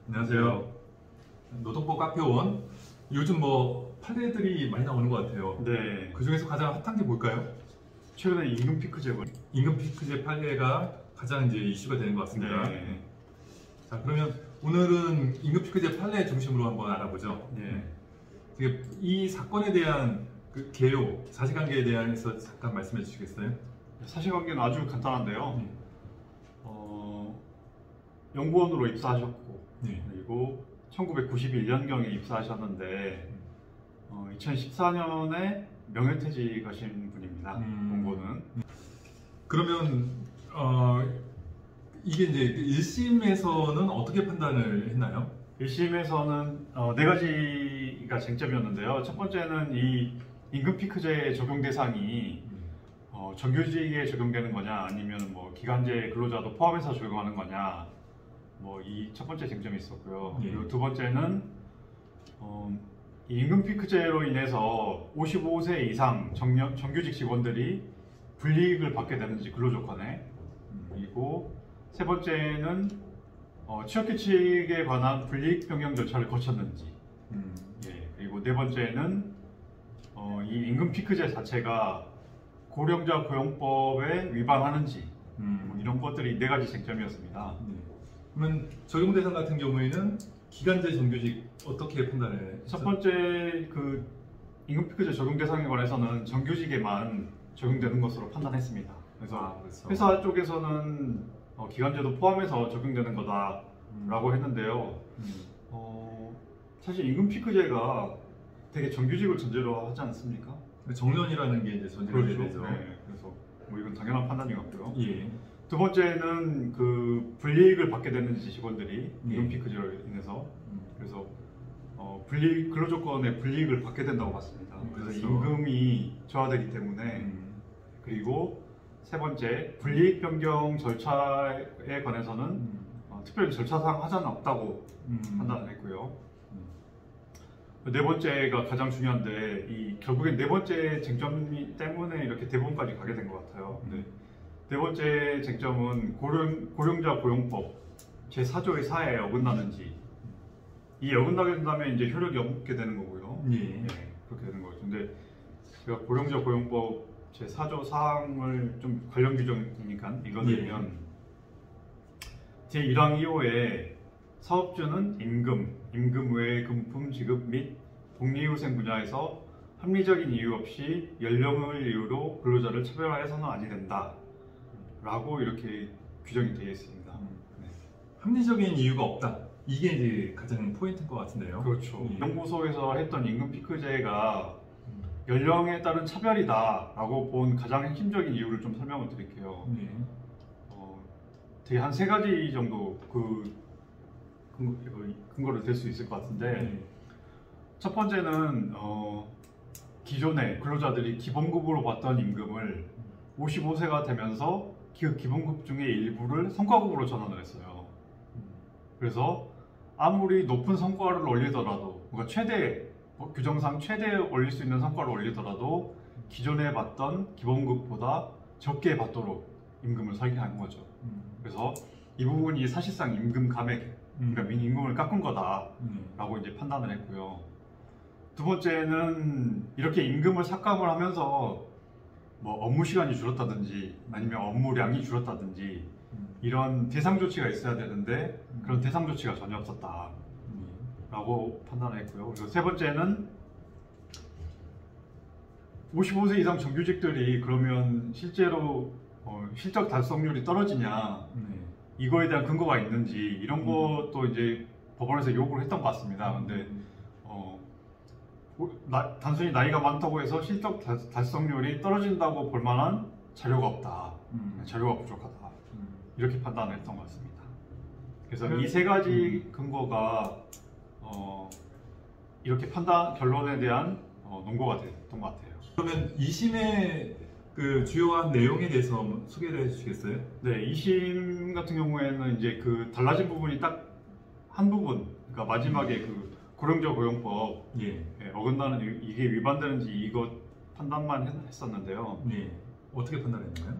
안녕하세요. 노동법 카페원. 요즘 뭐 판례들이 많이 나오는 것 같아요. 네. 그 중에서 가장 핫한 게 뭘까요? 최근에 임금 피크제. 임금 피크제 판례가 가장 이제 이슈가 되는 것 같습니다. 네. 자, 그러면 오늘은 임금 피크제 판례 중심으로 한번 알아보죠. 네. 이 사건에 대한 그 개요, 사실관계에 대해서 잠깐 말씀해 주시겠어요? 사실관계는 아주 간단한데요. 네. 연구원으로 입사하셨고, 네. 그리고 1991년경에 입사하셨는데 2014년에 명예퇴직하신 분입니다. 연구원은. 그러면 이게 이제 1심에서는 어떻게 판단을 했나요? 1심에서는 네 가지가 쟁점이었는데요. 첫 번째는 이 임금 피크제 적용 대상이 정규직에 적용되는 거냐, 아니면 뭐 기간제 근로자도 포함해서 적용하는 거냐, 뭐 이 첫 번째 쟁점이 있었고요. 예. 그리고 두 번째는 이 임금 피크제로 인해서 55세 이상 정규직 직원들이 불이익을 받게 되는지 근로조건에, 그리고 세 번째는 취업규칙에 관한 불이익 변경 절차를 거쳤는지, 예, 그리고 네 번째는 이 임금 피크제 자체가 고령자 고용법에 위반하는지, 뭐 이런 것들이 네 가지 쟁점이었습니다. 그러면 적용 대상 같은 경우에는 기간제 정규직 어떻게 판단을? 첫 번째 그 임금 피크제 적용 대상에 관해서는 정규직에만 적용되는 것으로 판단했습니다. 그래서 그렇죠. 회사 쪽에서는 기간제도 포함해서 적용되는 거다라고 했는데요. 사실 임금 피크제가 되게 정규직을 전제로 하지 않습니까? 정년이라는 게 이제 전제가 그렇죠. 되죠. 네, 그래서 뭐 이건 당연한 판단인 것 같고요. 예. 두 번째는 그 불이익을 받게 되는지 직원들이 임금 예. 피크제로 인해서, 그래서 불이익 근로조건에 불이익을 받게 된다고 봤습니다. 그래서 그렇죠. 임금이 저하되기 때문에. 그리고 세 번째, 불이익 변경 절차에 관해서는 특별히 절차상 하자는 없다고 판단을 했고요. 네 번째가 가장 중요한데, 결국엔 네 번째 쟁점 때문에 이렇게 대법원까지 가게 된 것 같아요. 네 번째 쟁점은 고령자 고용법 제4조의 4에 어긋나는지, 이 어긋나게 된다면 이제 효력이 없게 되는 거고요. 예. 네, 그렇게 되는 거죠. 근데 제가 고령자 고용법 제4조 사항을 좀 관련 규정이니까 읽어드리면, 제1항 2호에 사업주는 임금 외의 금품 지급 및 복리후생 분야에서 합리적인 이유 없이 연령을 이유로 근로자를 차별화해서는 아니 된다 라고 이렇게 규정이 되어 있습니다. 네. 합리적인 이유가 없다. 이게 이제 가장 포인트인 것 같은데요. 그렇죠. 예. 연구소에서 했던 임금 피크제가 연령에 따른 차별이다 라고 본 가장 핵심적인 이유를 좀 설명을 드릴게요. 예. 되게 한 세 가지 정도 근거를 댈 수 있을 것 같은데, 첫 번째는 기존에 근로자들이 기본급으로 받던 임금을 55세가 되면서 그 기본급 중에 일부를 성과급으로 전환을 했어요. 그래서 아무리 높은 성과를 올리더라도, 그러니까 규정상 최대 올릴 수 있는 성과를 올리더라도 기존에 받던 기본급보다 적게 받도록 임금을 설계한 거죠. 그래서 이 부분이 사실상 임금 감액, 그러니까 임금을 깎은 거다라고 이제 판단을 했고요. 두 번째는 이렇게 임금을 삭감을 하면서 뭐 업무 시간이 줄었다든지 아니면 업무량이 줄었다든지 이런 대상 조치가 있어야 되는데 그런 대상 조치가 전혀 없었다라고 판단을 했고요. 그리고 세 번째는 55세 이상 정규직들이 그러면 실제로 실적 달성률이 떨어지냐, 이거에 대한 근거가 있는지, 이런 것도 이제 법원에서 요구를 했던 것 같습니다. 근데 단순히 나이가 많다고 해서 실적 달성률이 떨어진다고 볼 만한 자료가 없다, 자료가 부족하다, 이렇게 판단을 했던 것 같습니다. 그래서 이 세 가지 근거가 이렇게 결론에 대한 논거가 됐던 것 같아요. 그러면 2심의 그 주요한 내용에 대해서 한번 소개를 해주시겠어요? 네, 2심 같은 경우에는 이제 그 달라진 부분이 딱 한 부분, 그러니까 마지막에 그 고령자 고용법 어긋나는, 이게 위반되는지 이것 판단만 했었는데요. 어떻게 판단했나요?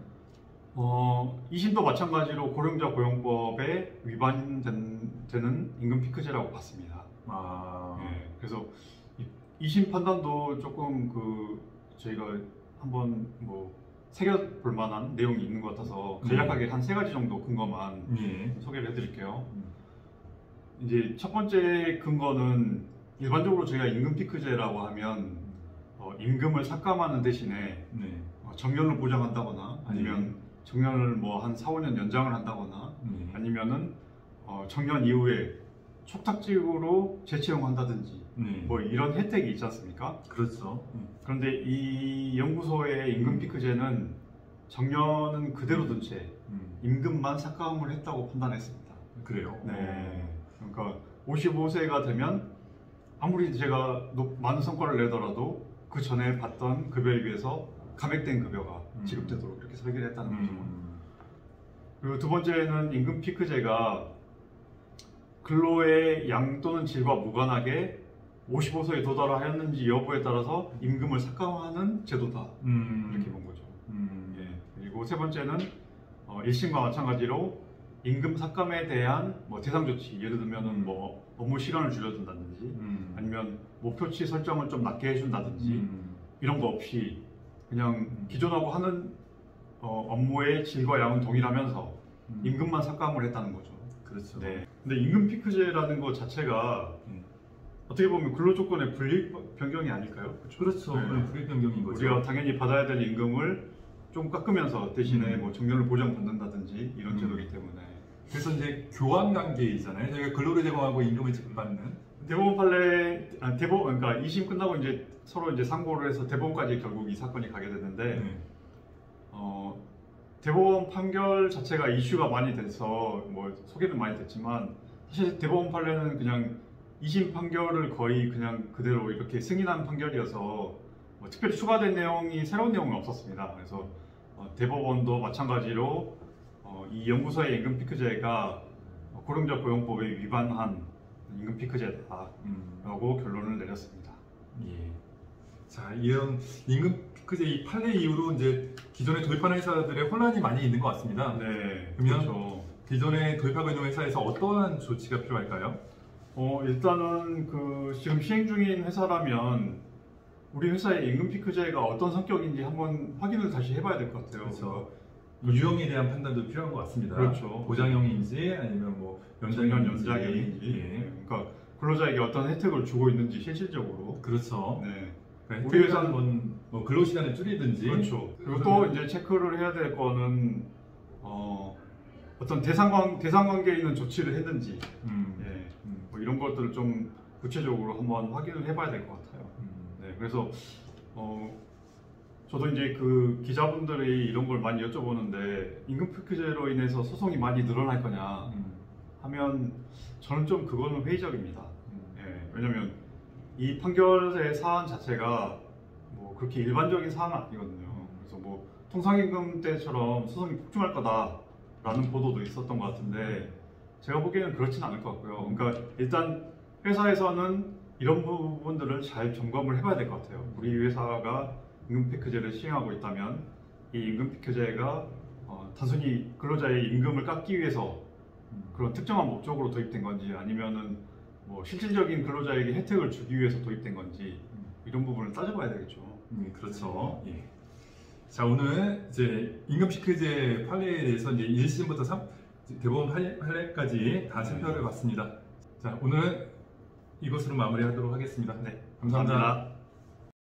2심도 마찬가지로 고령자 고용법에 위반되는 임금 피크제라고 봤습니다. 아, 예, 그래서 2심 판단도 조금 저희가 한번 새겨볼 만한 내용이 있는 것 같아서 간략하게 한 3가지 정도 근거만 예. 소개를 해드릴게요. 이제 첫 번째 근거는 일반적으로 저희가 임금 피크제라고 하면 임금을 삭감하는 대신에 네. 정년을 보장한다거나 아니면 정년을 한 4, 5년 연장을 한다거나 아니면은 정년 이후에 촉탁직으로 재채용한다든지 네. 이런 혜택이 있지 않습니까? 그렇죠. 그런데 이 연구소의 임금 피크제는 정년은 그대로 둔 채 임금만 삭감을 했다고 판단했습니다. 그래요. 네. 그러니까 55세가 되면 아무리 제가 많은 성과를 내더라도 그 전에 받던 급여에 비해서 감액된 급여가 지급되도록 이렇게 설계를 했다는 거죠. 그리고 두 번째는 임금 피크제가 근로의 양 또는 질과 무관하게 55세에 도달하였는지 여부에 따라서 임금을 삭감하는 제도다. 이렇게 본 거죠. 예. 그리고 세 번째는 1심과 마찬가지로 임금 삭감에 대한 대상 조치, 예를 들면은 업무 시간을 줄여준다든지 아니면 목표치 설정을 좀 낮게 해준다든지 이런 거 없이 그냥 기존하고 하는 업무의 질과 양은 동일하면서 임금만 삭감을 했다는 거죠. 그렇죠. 네. 근데 임금 피크제라는 것 자체가 어떻게 보면 근로조건의 분리 변경이 아닐까요? 그렇죠. 네. 불이익 변경인 거죠. 우리가 당연히 받아야 될 임금을 좀 깎으면서 대신에 정년을 보장받는다든지 이런 제도이기 때문에. 그래서 이제 교환 관계이잖아요. 저희가 근로를 제공하고 임금을 지급받는. 대법원 판례, 그러니까 2심 끝나고 이제 서로 이제 상고를 해서 대법원까지 결국 이 사건이 가게 됐는데, 대법원 판결 자체가 이슈가 많이 돼서 소개는 많이 됐지만, 사실 대법원 판례는 그냥 2심 판결을 거의 그냥 그대로 이렇게 승인한 판결이어서 특별히 추가된 내용이 새로운 내용은 없었습니다. 그래서 대법원도 마찬가지로 이 연구소의 임금 피크제가 고령자 고용법에 위반한 임금 피크제다라고 결론을 내렸습니다. 예. 자, 이런 임금 피크제 이 판례 이후로 이제 기존에 도입하는 회사들의 혼란이 많이 있는 것 같습니다. 네, 그러면 그렇죠. 기존에 도입하고 있는 회사에서 어떠한 조치가 필요할까요? 일단은 지금 시행 중인 회사라면 우리 회사의 임금 피크제가 어떤 성격인지 한번 확인을 다시 해봐야 될 것 같아요. 그렇죠. 유형에 대한 판단도 필요한 것 같습니다. 그렇죠. 보장형인지 아니면 정년 연장형인지. 연장형인지, 예. 그러니까 근로자에게 어떤 혜택을 주고 있는지 실질적으로. 그렇죠. 네. 그러니까 우리 회사는 근로 시간을 줄이든지. 그렇죠. 그리고 또 이제 체크를 해야 될 거는 어떤 대상관계에 있는 조치를 했는지, 이런 것들을 좀 구체적으로 한번 확인을 해봐야 될 것 같아요. 네, 그래서 저도 이제 기자분들이 이런 걸 많이 여쭤보는데 임금 피크제로 인해서 소송이 많이 늘어날 거냐 하면 저는 좀 그거는 회의적입니다. 예, 왜냐면 이 판결의 사안 자체가 그렇게 일반적인 사안은 아니거든요. 그래서 통상임금 때처럼 소송이 폭증할 거다라는 보도도 있었던 것 같은데 제가 보기에는 그렇진 않을 것 같고요. 그러니까 일단 회사에서는 이런 부분들을 잘 점검을 해봐야 될 것 같아요. 우리 회사가 임금 피크제를 시행하고 있다면 이 임금 피크제가 단순히 근로자의 임금을 깎기 위해서 그런 특정한 목적으로 도입된 건지 아니면은 실질적인 근로자에게 혜택을 주기 위해서 도입된 건지 이런 부분을 따져봐야 되겠죠. 그렇죠. 예. 자, 오늘 이제 임금 피크제 판례에 대해서 이제 1심부터 대법원 판례까지 다 살펴봤습니다. 자, 오늘 이것으로 마무리하도록 하겠습니다. 네, 감사합니다. 감사합니다.